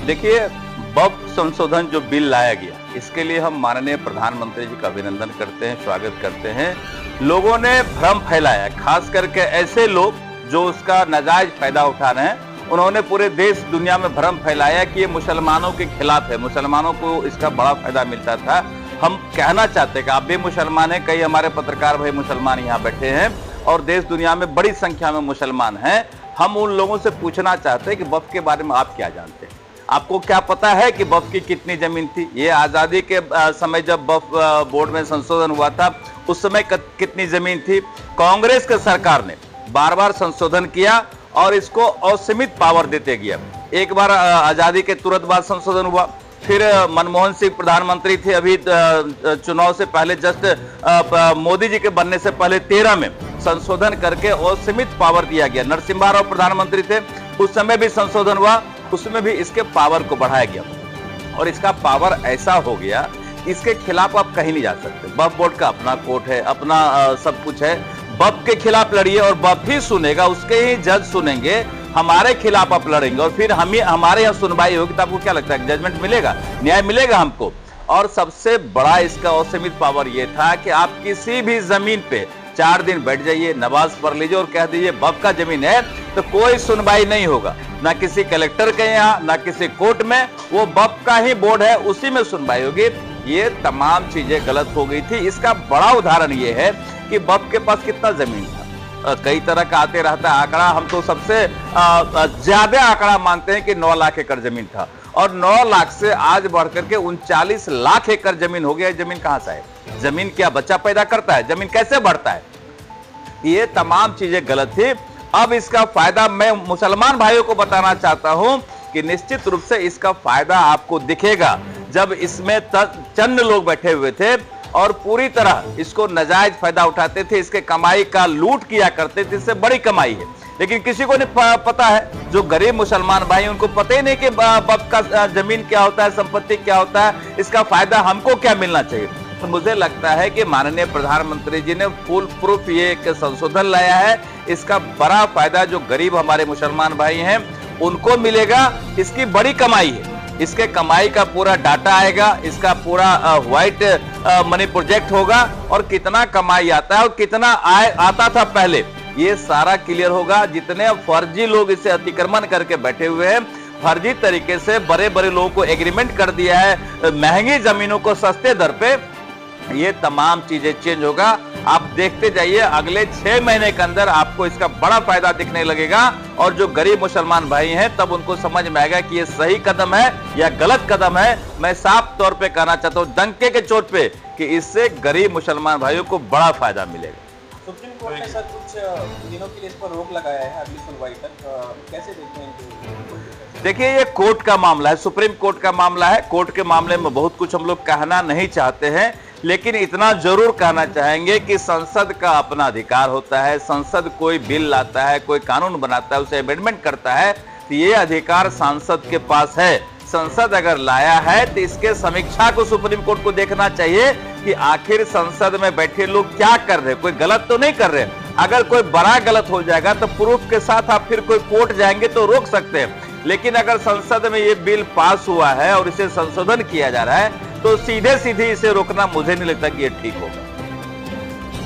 देखिए, वक्फ संशोधन जो बिल लाया गया, इसके लिए हम माननीय प्रधानमंत्री जी का अभिनंदन करते हैं, स्वागत करते हैं। लोगों ने भ्रम फैलाया, खास करके ऐसे लोग जो उसका नाजायज फायदा उठा रहे हैं। उन्होंने पूरे देश दुनिया में भ्रम फैलाया कि ये मुसलमानों के खिलाफ है, मुसलमानों को इसका बड़ा फायदा मिलता था। हम कहना चाहते हैं कि आप भी मुसलमान हैं, कई हमारे पत्रकार भाई मुसलमान यहाँ बैठे हैं और देश दुनिया में बड़ी संख्या में मुसलमान हैं। हम उन लोगों से पूछना चाहते हैं कि वक्फ के बारे में आप क्या जानते हैं? आपको क्या पता है कि वक्फ की कितनी जमीन थी? ये आज़ादी के समय जब वक्फ बोर्ड में संशोधन हुआ था, उस समय कितनी जमीन थी? कांग्रेस के सरकार ने बार बार संशोधन किया और इसको असीमित पावर देते गया। एक बार आज़ादी के तुरंत बाद संशोधन हुआ, फिर मनमोहन सिंह प्रधानमंत्री थे, अभी चुनाव से पहले जस्ट मोदी जी के बनने से पहले 13 में संशोधन करके असीमित पावर दिया गया। नरसिम्हा राव प्रधानमंत्री थे, उस समय भी संशोधन हुआ, उसमें भी इसके पावर को बढ़ाया गया और इसका पावर ऐसा हो गया, इसके खिलाफ आप कहीं नहीं जा सकते। वक्फ बोर्ड का अपना कोर्ट है, अपना सब कुछ है। वक्फ के खिलाफ लड़िए और वक्फ ही सुनेगा, उसके ही जज सुनेंगे। हमारे खिलाफ आप लड़ेंगे और फिर हमारे यहाँ सुनवाई होगी, तो आपको क्या लगता है जजमेंट मिलेगा, न्याय मिलेगा हमको? और सबसे बड़ा इसका असीमित पावर यह था कि आप किसी भी जमीन पे 4 दिन बैठ जाइए, नमाज पढ़ लीजिए और कह दीजिए वक्फ का जमीन है, तो कोई सुनवाई नहीं होगा, ना किसी कलेक्टर के यहाँ, ना किसी कोर्ट में। वो वक्फ का ही बोर्ड है, उसी में सुनवाई होगी। ये तमाम चीजें गलत हो गई थी। इसका बड़ा उदाहरण ये है कि वक्फ के पास कितना जमीन था। कई तरह का आते रहता है आंकड़ा, हम तो सबसे ज्यादा आंकड़ा मानते हैं कि 9 लाख एकड़ जमीन था और 9 लाख से आज बढ़कर के 39 लाख एकड़ जमीन हो गया। जमीन कहां से है? जमीन क्या बच्चा पैदा करता है? जमीन कैसे बढ़ता है? ये तमाम चीजें गलत थी। अब इसका फायदा मैं मुसलमान भाइयों को बताना चाहता हूं कि निश्चित रूप से इसका फायदा आपको दिखेगा जब इसमें चंद लोग बैठे हुए थे और पूरी तरह इसको नाजायज फायदा उठाते थे, इसके कमाई का लूट किया करते थे। इससे बड़ी कमाई है, लेकिन किसी को नहीं पता है। जो गरीब मुसलमान भाई, उनको पता ही नहीं कि वक्फ का जमीन क्या होता है, संपत्ति क्या होता है, इसका फायदा हमको क्या मिलना चाहिए। तो मुझे लगता है कि माननीय प्रधानमंत्री जी ने फुल प्रूफ ये एक संशोधन लाया है। इसका बड़ा फायदा जो गरीब हमारे मुसलमान भाई हैं उनको मिलेगा। इसकी बड़ी कमाई है, इसके कमाई का पूरा डाटा आएगा, इसका पूरा व्हाइट मनी प्रोजेक्ट होगा और कितना कमाई आता है और कितना आता था पहले, ये सारा क्लियर होगा। जितने फर्जी लोग इसे अतिक्रमण करके बैठे हुए हैं, फर्जी तरीके से बड़े बड़े लोगों को एग्रीमेंट कर दिया है महंगी जमीनों को सस्ते दर पे, ये तमाम चीजें चेंज होगा। आप देखते जाइए, अगले 6 महीने के अंदर आपको इसका बड़ा फायदा दिखने लगेगा और जो गरीब मुसलमान भाई हैं तब उनको समझ में आएगा कि ये सही कदम है या गलत कदम है। मैं साफ तौर पे कहना चाहता हूं डंके के चोट पे कि इससे गरीब मुसलमान भाइयों को बड़ा फायदा मिलेगा। सुप्रीम कोर्ट ने सर कुछ दिनों के लिए इस पर रोक लगाया है अगली सुनवाई तक, कैसे देखते हैं? देखिए, ये कोर्ट का मामला है, सुप्रीम कोर्ट का मामला है। कोर्ट के मामले में बहुत कुछ हम लोग कहना नहीं चाहते हैं, लेकिन इतना जरूर कहना चाहेंगे कि संसद का अपना अधिकार होता है। संसद कोई बिल लाता है, कोई कानून बनाता है, उसे अमेंडमेंट करता है, तो ये अधिकार सांसद के पास है। संसद अगर लाया है तो इसके समीक्षा को सुप्रीम कोर्ट को देखना चाहिए कि आखिर संसद में बैठे लोग क्या कर रहे हैं, कोई गलत तो नहीं कर रहे। अगर कोई बड़ा गलत हो जाएगा तो प्रूफ के साथ आप फिर कोई कोर्ट जाएंगे तो रोक सकते हैं, लेकिन अगर संसद में ये बिल पास हुआ है और इसे संशोधन किया जा रहा है तो सीधे सीधे इसे रोकना मुझे नहीं लगता कि ये ठीक होगा।